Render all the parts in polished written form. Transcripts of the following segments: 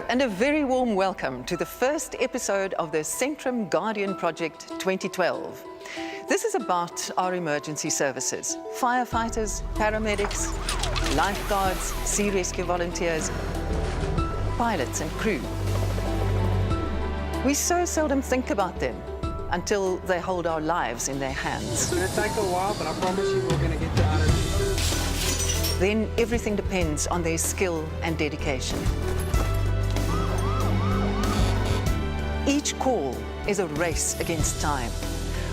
and a very warm welcome to the first episode of the Centrum Guardian Project 2012. This is about our emergency services, firefighters, paramedics, lifeguards, sea rescue volunteers, pilots and crew. We so seldom think about them until they hold our lives in their hands. It's going to take a while, but I promise you we're going to get you out of this. Then everything depends on their skill and dedication. Each call is a race against time.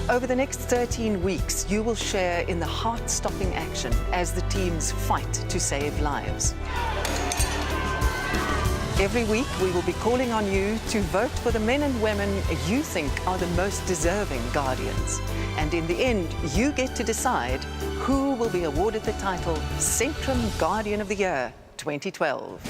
Over the next 13 weeks, you will share in the heart-stopping action as the teams fight to save lives. Every week, we will be calling on you to vote for the men and women you think are the most deserving guardians. And in the end, you get to decide who will be awarded the title Centrum Guardian of the Year 2012.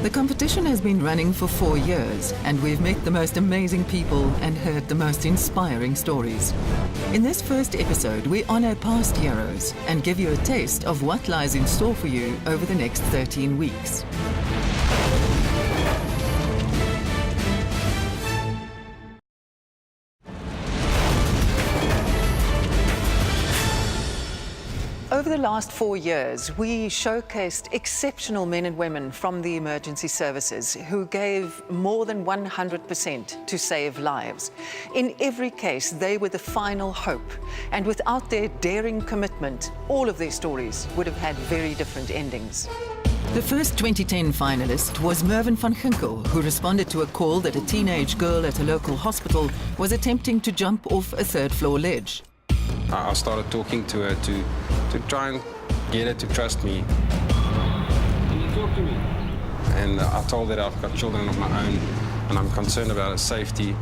The competition has been running for 4 years, and we've met the most amazing people and heard the most inspiring stories. In this first episode, we honor past heroes and give you a taste of what lies in store for you over the next 13 weeks. Over the last 4 years, we showcased exceptional men and women from the emergency services who gave more than 100% to save lives. In every case, they were the final hope, and without their daring commitment, all of their stories would have had very different endings. The first 2010 finalist was Mervyn van Ginkel, who responded to a call that a teenage girl at a local hospital was attempting to jump off a third-floor ledge. I started talking to her to try and get her to trust me. Can you talk to me? And I told her I've got children of my own and I'm concerned about her safety.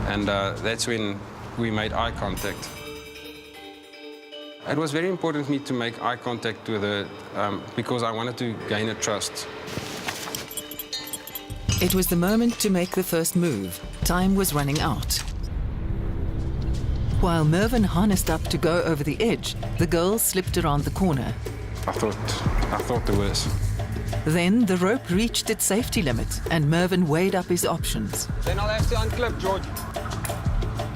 And that's when we made eye contact. It was very important for me to make eye contact with her because I wanted to gain her trust. It was the moment to make the first move. Time was running out. While Mervyn harnessed up to go over the edge, the girl slipped around the corner. I thought the worst. Then the rope reached its safety limit and Mervyn weighed up his options. Then I'll have to unclip, George.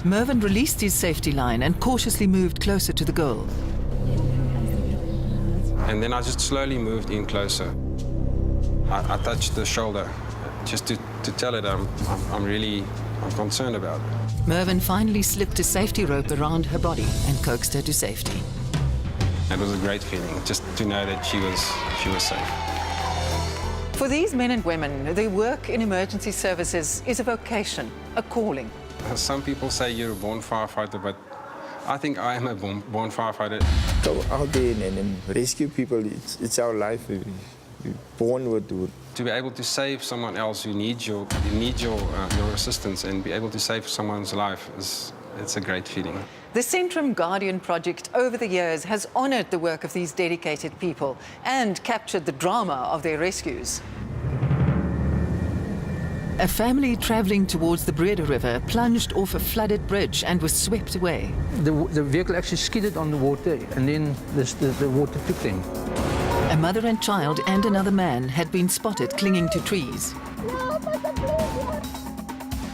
Mervyn released his safety line and cautiously moved closer to the girl. And then I just slowly moved in closer. I touched the shoulder just to tell her that I'm concerned about her. Mervyn finally slipped a safety rope around her body and coaxed her to safety. It was a great feeling, just to know that she was safe. For these men and women, their work in emergency services is a vocation, a calling. Some people say you're a born firefighter, but I think I am a born firefighter. Go out there and rescue people, it's our life. We're born with it. To be able to save someone else who needs your assistance and be able to save someone's life, it's a great feeling. The Centrum Guardian Project over the years has honoured the work of these dedicated people and captured the drama of their rescues. A family travelling towards the Bravery River plunged off a flooded bridge and was swept away. The vehicle actually skidded on the water and then the water took them. A mother and child and another man had been spotted clinging to trees.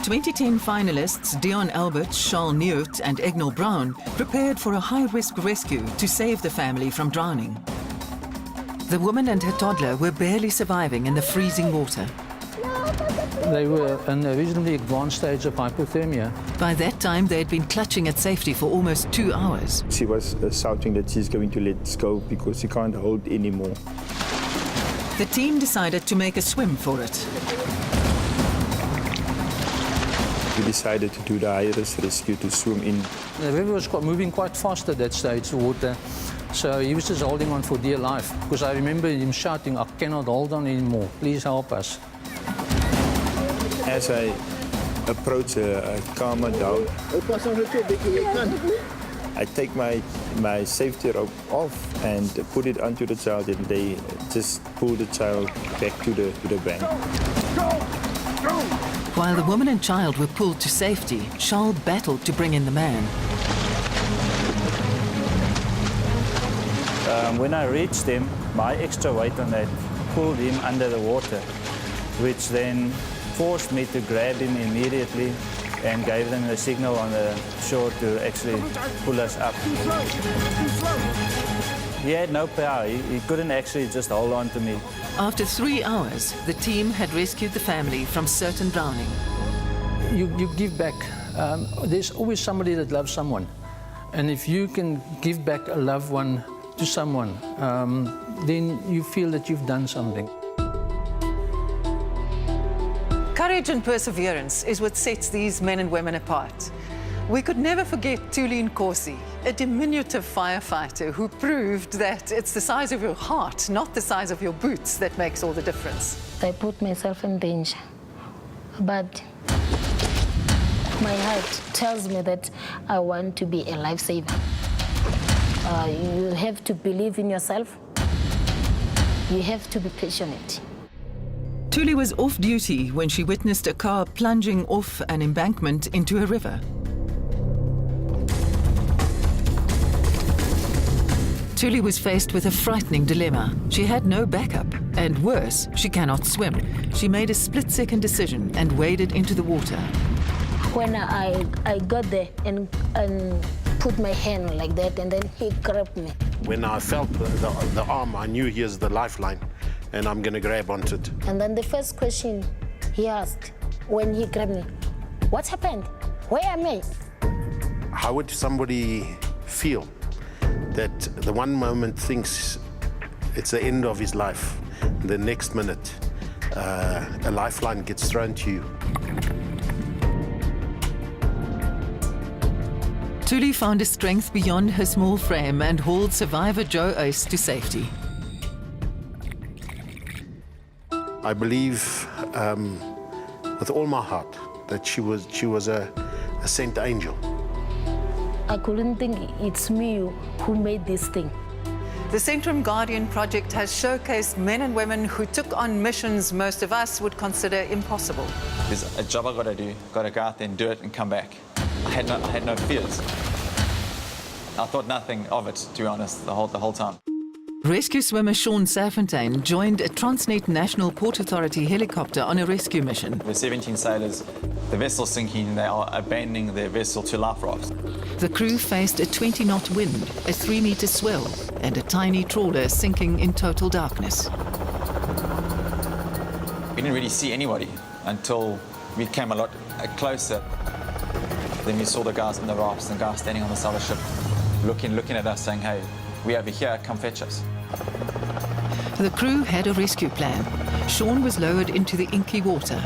2010 finalists Dion Albert, Charles Nieuwt and Egnel Brown prepared for a high-risk rescue to save the family from drowning. The woman and her toddler were barely surviving in the freezing water. They were in a reasonably advanced stage of hypothermia. By that time, they had been clutching at safety for almost 2 hours. She was shouting that she's going to let us go because she can't hold anymore. The team decided to make a swim for it. We decided to do the high-risk rescue to swim in. The river was moving quite fast at that stage, the water. So he was just holding on for dear life. Because I remember him shouting, "I cannot hold on anymore, please help us." As I approach her, I calm her down. I take my safety rope off and put it onto the child, and they just pull the child back to the bank. While the woman and child were pulled to safety, Charles battled to bring in the man. When I reached them, My extra weight on that pulled him under the water, which then forced me to grab him immediately and gave them the signal on the shore to actually pull us up. He had no power. He couldn't actually just hold on to me. After 3 hours, the team had rescued the family from certain drowning. You give back. There's always somebody that loves someone. And if you can give back a loved one to someone, then you feel that you've done something. Courage and perseverance is what sets these men and women apart. We could never forget Tulin Nkosi, a diminutive firefighter who proved that it's the size of your heart, not the size of your boots, that makes all the difference. I put myself in danger, but my heart tells me that I want to be a lifesaver. You have to believe in yourself. You have to be passionate. Tuli was off duty when she witnessed a car plunging off an embankment into a river. Tuli was faced with a frightening dilemma. She had no backup, and worse, she cannot swim. She made a split-second decision and waded into the water. When I got there and put my hand like that, and then he grabbed me. When I felt the arm, I knew here's the lifeline, and I'm going to grab onto it. And then the first question he asked when he grabbed me, what happened? Where am I? How would somebody feel that the one moment thinks it's the end of his life, the next minute a lifeline gets thrown to you? Tuli found a strength beyond her small frame and hauled survivor Joe Ace to safety. I believe with all my heart that she was a sent angel. I couldn't think it's me who made this thing. The Centrum Guardian Project has showcased men and women who took on missions most of us would consider impossible. There's a job I got to do. Got to go out there and do it and come back. I had no fears. I thought nothing of it, to be honest, the whole time. Rescue swimmer Sean Safontaine joined a Transnet National Port Authority helicopter on a rescue mission. With 17 sailors, the vessel's sinking, they are abandoning their vessel to life rafts. The crew faced a 20-knot wind, a 3-meter swell, and a tiny trawler sinking in total darkness. We didn't really see anybody until we came a lot closer. Then we saw the guys in the rafts and guys standing on the side of the ship, looking at us saying, hey, we're over here, come fetch us. The crew had a rescue plan. Sean was lowered into the inky water.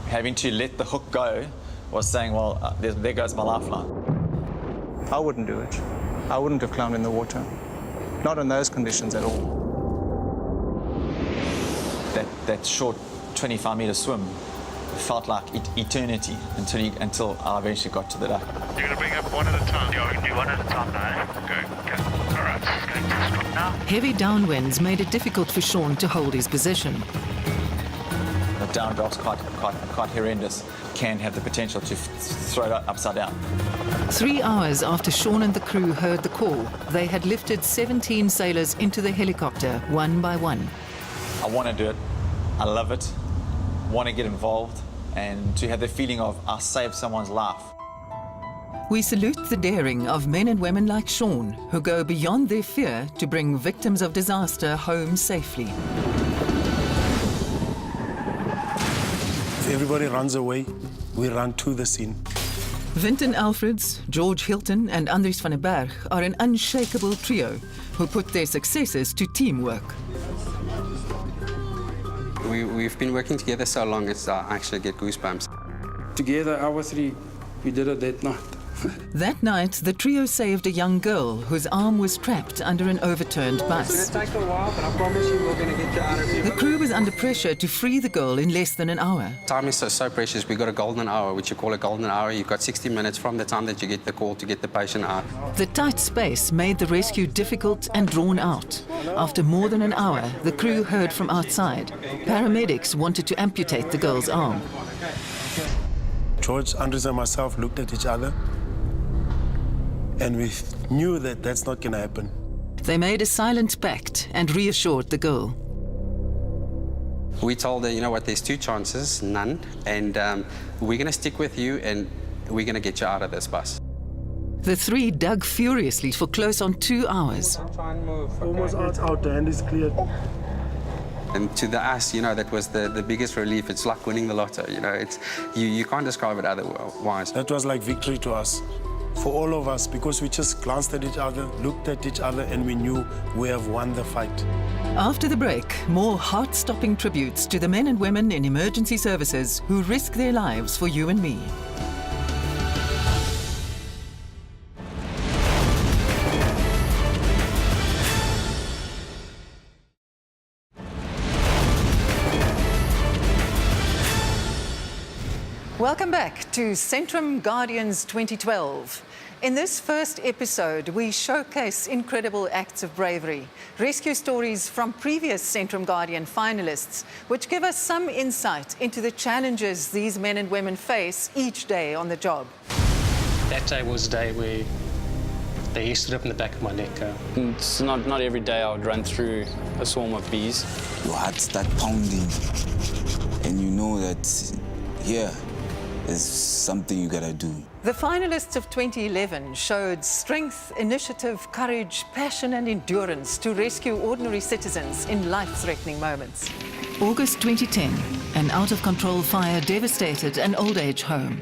Having to let the hook go was saying, well, there goes my lifeline. I wouldn't do it. I wouldn't have climbed in the water. Not in those conditions at all. That short 25-meter swim felt like eternity until I eventually got to the dock. You're going to bring up one at a time. Yeah, we can do one at a time now. Okay. All right, going to stop now. Heavy downwinds made it difficult for Sean to hold his position. The downdrop's quite horrendous. Can have the potential to throw it upside down. 3 hours after Sean and the crew heard the call, they had lifted 17 sailors into the helicopter, one by one. I want to do it. I love it. Want to get involved and to have the feeling of I saved someone's life. We salute the daring of men and women like Sean, who go beyond their fear to bring victims of disaster home safely. If everybody runs away, we run to the scene. Vinton Alfreds, George Hilton and Andries van der Berg are an unshakable trio who put their successes to teamwork. We've been working together so long, I actually get goosebumps. Together, our three, we did it that night. That night, the trio saved a young girl whose arm was trapped under an overturned bus. It's going to take a while, but I promise you we're going to get you out of here. The crew was under pressure to free the girl in less than an hour. Time is so precious. We've got a golden hour, which you call a golden hour. You've got 60 minutes from the time that you get the call to get the patient out. The tight space made the rescue difficult and drawn out. After more than an hour, the crew heard from outside. Paramedics wanted to amputate the girl's arm. George, Andres and myself looked at each other And we knew that that's not going to happen. They made a silent pact and reassured the girl. We told her, you know what, there's 2 chances, none, and we're going to stick with you and we're going to get you out of this bus. The 3 dug furiously for close on 2 hours. Almost out, the hand is cleared. And to us, you know, that was the biggest relief. It's like winning the lotto, you know. You can't describe it otherwise. That was like victory to us, for all of us, because we just glanced at each other, looked at each other, and we knew we have won the fight. After the break, more heart-stopping tributes to the men and women in emergency services who risk their lives for you and me. Welcome back to Centrum Guardians 2012. In this first episode, we showcase incredible acts of bravery, rescue stories from previous Centrum Guardian finalists, which give us some insight into the challenges these men and women face each day on the job. That day was a day where the hair stood up in the back of my neck. It's not every day I would run through a swarm of bees. Your heart starts pounding, and you know that, yeah, there's something you gotta do. The finalists of 2011 showed strength, initiative, courage, passion and endurance to rescue ordinary citizens in life-threatening moments. August 2010, an out-of-control fire devastated an old-age home.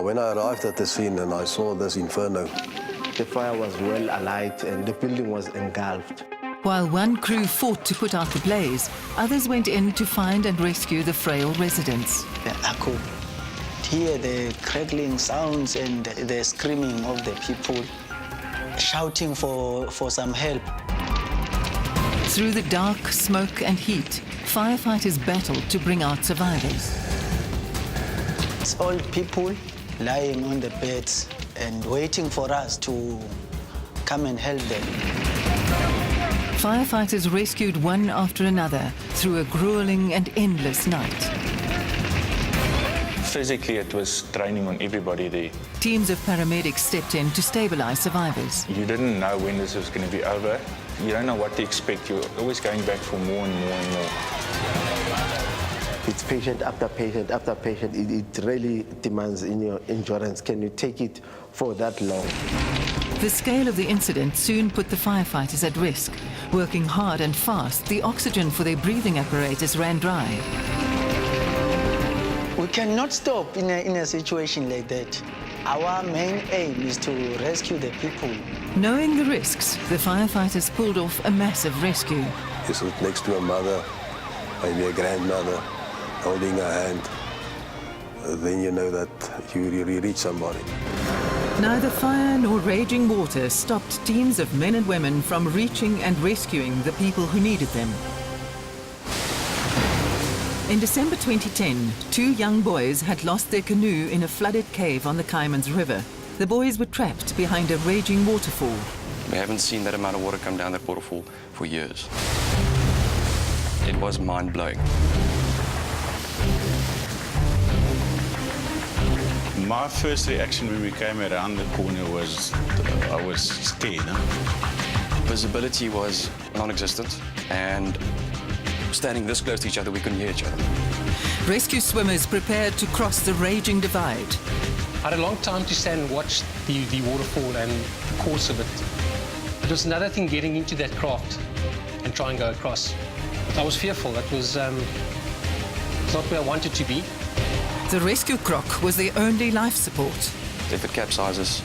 When I arrived at the scene and I saw this Inferno, the fire was well alight and the building was engulfed. While one crew fought to put out the blaze, others went in to find and rescue the frail residents. I could hear the crackling sounds and the screaming of the people, shouting for some help. Through the dark, smoke and heat, firefighters battled to bring out survivors. It's old people lying on the beds and waiting for us to come and help them. Firefighters rescued one after another through a grueling and endless night. Physically, it was training on everybody there. Teams of paramedics stepped in to stabilize survivors. You didn't know when this was going to be over. You don't know what to expect. You're always going back for more and more and more. It's patient after patient after patient. It really demands in your endurance. Can you take it for that long? The scale of the incident soon put the firefighters at risk. Working hard and fast, the oxygen for their breathing apparatus ran dry. We cannot stop in a situation like that. Our main aim is to rescue the people. Knowing the risks, the firefighters pulled off a massive rescue. You sit next to a mother, maybe a grandmother, holding her hand. Then you know that you reach somebody. Neither fire nor raging water stopped teams of men and women from reaching and rescuing the people who needed them. In December 2010, 2 young boys had lost their canoe in a flooded cave on the Caimans River. The boys were trapped behind a raging waterfall. We haven't seen that amount of water come down that waterfall for years. It was mind-blowing. My first reaction when we came around the corner was, I was scared. Visibility was non-existent, and standing this close to each other, we couldn't hear each other. Rescue swimmers prepared to cross the raging divide. I had a long time to stand and watch the waterfall and the course of it. It was another thing getting into that craft and try and go across. I was fearful. That was not where I wanted to be. The rescue croc was their only life support. If it capsizes,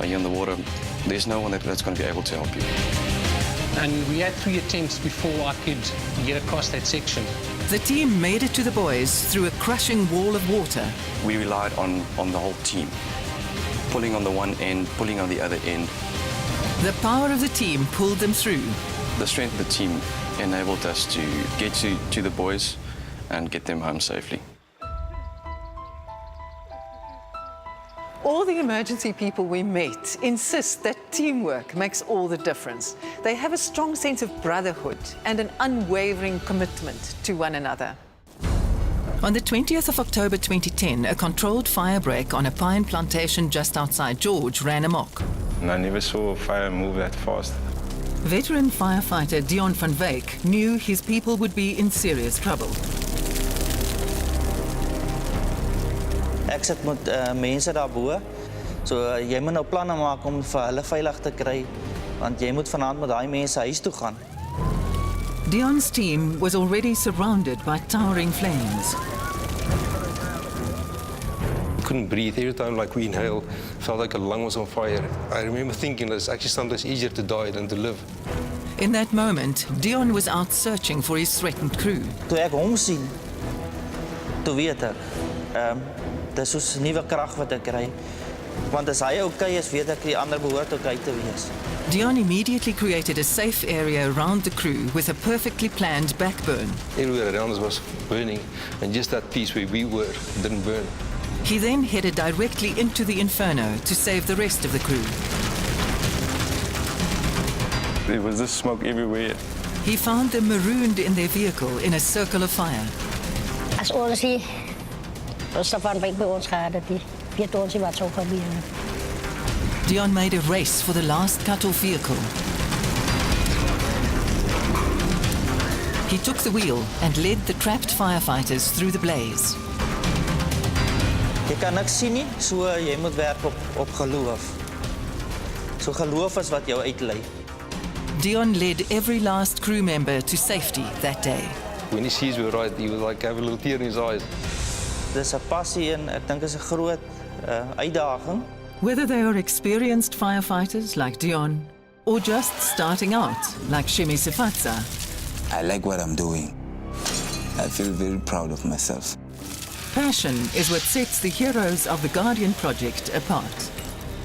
you're in the water, there's no one that's going to be able to help you. And we had 3 attempts before I could get across that section. The team made it to the boys through a crushing wall of water. We relied on the whole team, pulling on the one end, pulling on the other end. The power of the team pulled them through. The strength of the team enabled us to get to the boys and get them home safely. All the emergency people we met insist that teamwork makes all the difference. They have a strong sense of brotherhood and an unwavering commitment to one another. On the 20th of October 2010, a controlled firebreak on a pine plantation just outside George ran amok. And I never saw a fire move that fast. Veteran firefighter Dion van Wyk knew his people would be in serious trouble. Ek sit met mense daarbo. So jy moet nou planne maak om vir hulle veilig te kry, want jy moet vanaand met daai mense huis toe gaan. Dion's team was already surrounded by towering flames. Couldn't breathe. Every time like we inhale, felt like a lung was on fire. I remember thinking that it's actually sometimes easier to die than to live. In that moment, Dion was out searching for his threatened crew. Toe ek hom sien, toe weet ek, dis soos nuwe krag wat ek kry. Want as hy okay is, weet ek die ander behoort okay te wees. Dion immediately created a safe area around the crew with a perfectly planned backburn. Everywhere around us was burning, and just that piece where we were didn't burn. He then headed directly into the Inferno to save the rest of the crew. There was this smoke everywhere. He found them marooned in their vehicle in a circle of fire. As ons hier, ons van Wyk by ons gehad het, weet ons nie wat sou gebeur. Dion made a race for the last cut-off vehicle. He took the wheel and led the trapped firefighters through the blaze. Jy kan niks sien nie, so jy moet werk op geloof. So geloof is wat jou uitlei. Dion led every last crew member to safety that day. When he sees we were right, he was like have a little tear in his eyes. Dis 'n passie en ek dink is 'n groot uitdaging. Whether they are experienced firefighters like Dion or just starting out like Shimi Sifatsa, I like what I'm doing. I feel very proud of myself. passion is what sets the heroes of the Guardian Project apart.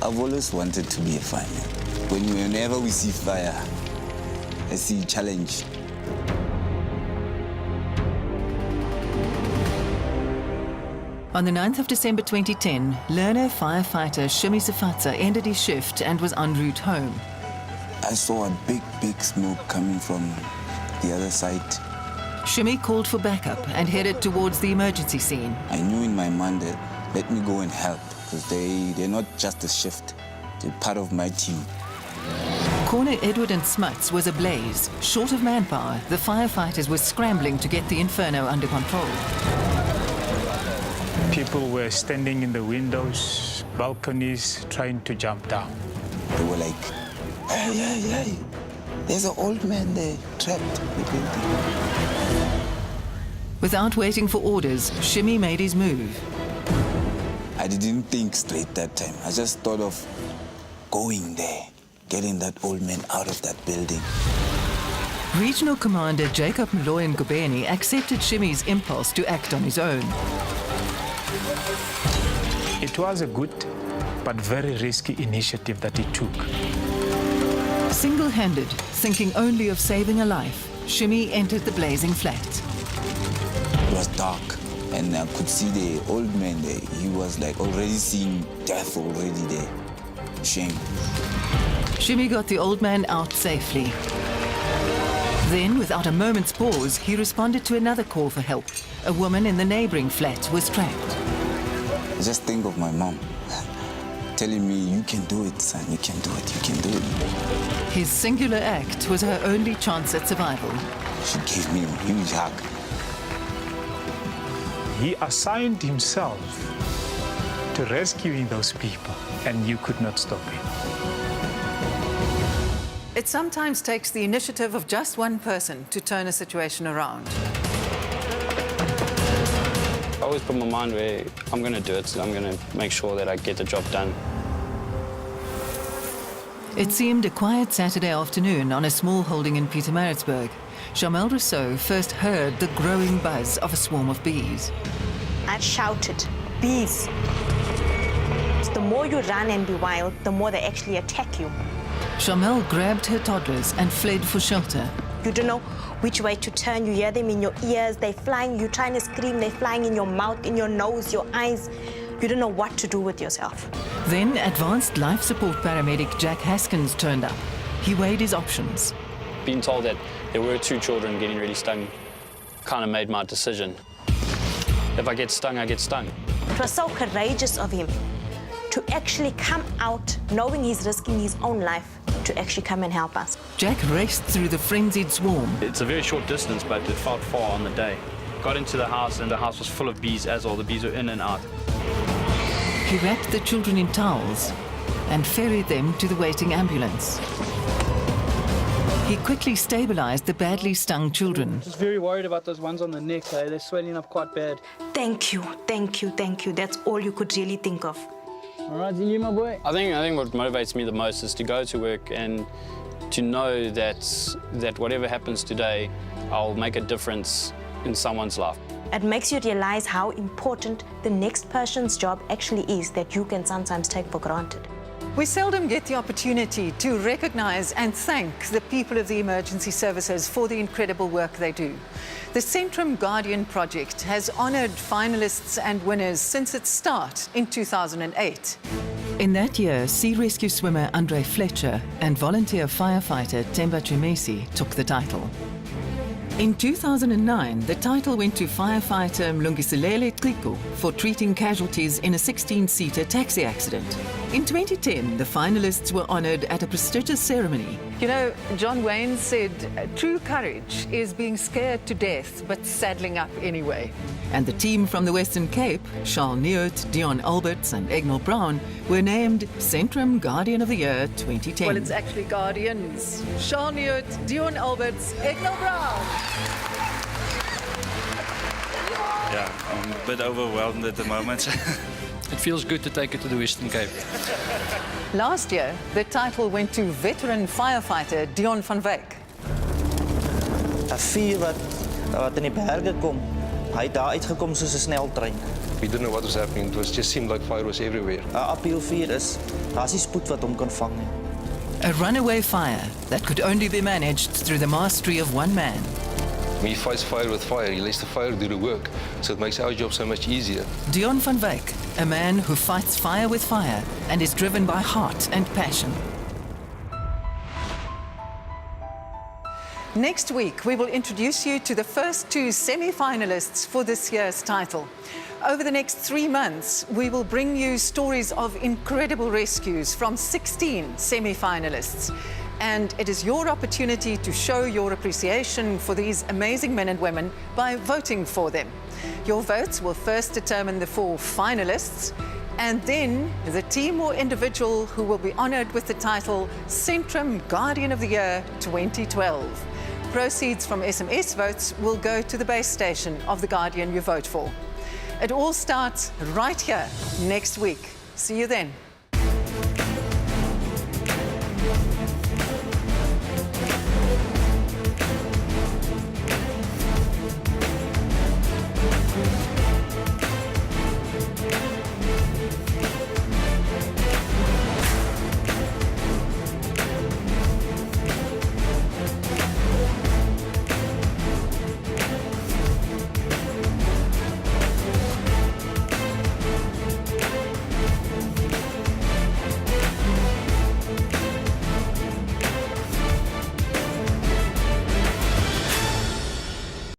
I've always wanted to be a fireman. Whenever we see fire, I see challenge. On the 9th of December 2010, learner firefighter Shimi Sifatsa ended his shift and was en route home. I saw a big smoke coming from the other side. Shimi called for backup and headed towards the emergency scene. I knew in my mind that let me go and help because they're not just a shift, they're part of my team. Corner Edward and Smuts was ablaze. Short of manpower, the firefighters were scrambling to get the Inferno under control. People were standing in the windows, balconies, trying to jump down. They were like, hey, there's an old man there, trapped in the building. Without waiting for orders, Shimi made his move. I didn't think straight that time. I just thought of going there, getting that old man out of that building. Regional Commander Jacob Mloy Ngubeni accepted Shimi's impulse to act on his own. It was a good but very risky initiative that he took. Single-handed, thinking only of saving a life, Shimi entered the blazing flat. It was dark, and I could see the old man there. He was like already seeing death already there. Shame. Shimi got the old man out safely. Then, without a moment's pause, he responded to another call for help. A woman in the neighboring flat was trapped. I just think of my mom telling me, you can do it, son, you can do it, you can do it. His singular act was her only chance at survival. She gave me a huge hug. He assigned himself to rescuing those people, and you could not stop him. It sometimes takes the initiative of just one person to turn a situation around. I always put my mind where I'm going to do it, so I'm going to make sure that I get the job done. It seemed a quiet Saturday afternoon on a small holding in Pietermaritzburg. Jamel Rousseau first heard the growing buzz of a swarm of bees. I shouted, bees. The more you run and be wild, the more they actually attack you. Jamel grabbed her toddlers and fled for shelter. You don't know which way to turn. You hear them in your ears. They're flying. You're trying to scream. They're flying in your mouth, in your nose, your eyes. You don't know what to do with yourself. Then advanced life support paramedic Jack Haskins turned up. He weighed his options. Being told that there were 2 children getting really stung kind of made my decision. If I get stung, I get stung. It was so courageous of him to actually come out knowing he's risking his own life to actually come and help us. Jack raced through the frenzied swarm. It's a very short distance, but it felt far on the day. Got into the house, and the house was full of bees, as all the bees were in and out. He wrapped the children in towels and ferried them to the waiting ambulance. He quickly stabilized the badly stung children. Just very worried about those ones on the neck. They're swelling up quite bad. Thank you, thank you, thank you. That's all you could really think of. All right, you, my boy. I think what motivates me the most is to go to work and to know that whatever happens today, I'll make a difference in someone's life. It makes you realize how important the next person's job actually is that you can sometimes take for granted. We seldom get the opportunity to recognize and thank the people of the emergency services for the incredible work they do. The Centrum Guardian Project has honored finalists and winners since its start in 2008. In that year, sea rescue swimmer Andre Fletcher and volunteer firefighter Themba Chemesi took the title. In 2009, the title went to firefighter Mlungiselele Xiku for treating casualties in a 16-seater taxi accident. In 2010, the finalists were honored at a prestigious ceremony. You know, John Wayne said, true courage is being scared to death, but saddling up anyway. And the team from the Western Cape, Charles Neut, Dion Alberts and Egnell Brown, were named Centrum Guardian of the Year 2010. Well, it's actually Guardians. Charles Neut, Dion Alberts, Egnell Brown. Yeah, I'm a bit overwhelmed at the moment. It feels good to take it to the Western Cape. Last year, the title went to veteran firefighter Dion van Wyk. 'n vuur wat in die berge kom. Hy het daar uitgekom soos 'n sneltrein. We didn't know what was happening. It just seemed like fire was everywhere. 'n Appeelvuur is, daar's nie spoed wat hom kan vang nie. A runaway fire that could only be managed through the mastery of one man. When you fight fire with fire, he lets the fire do the work, so it makes our job so much easier. Dion van Wyk, a man who fights fire with fire and is driven by heart and passion. Next week, we will introduce you to the first two semi-finalists for this year's title. Over the next 3 months, we will bring you stories of incredible rescues from 16 semi-finalists. And it is your opportunity to show your appreciation for these amazing men and women by voting for them. Your votes will first determine the 4 finalists, and then the team or individual who will be honored with the title Centrum Guardian of the Year 2012. Proceeds from SMS votes will go to the base station of the Guardian you vote for. It all starts right here next week. See you then.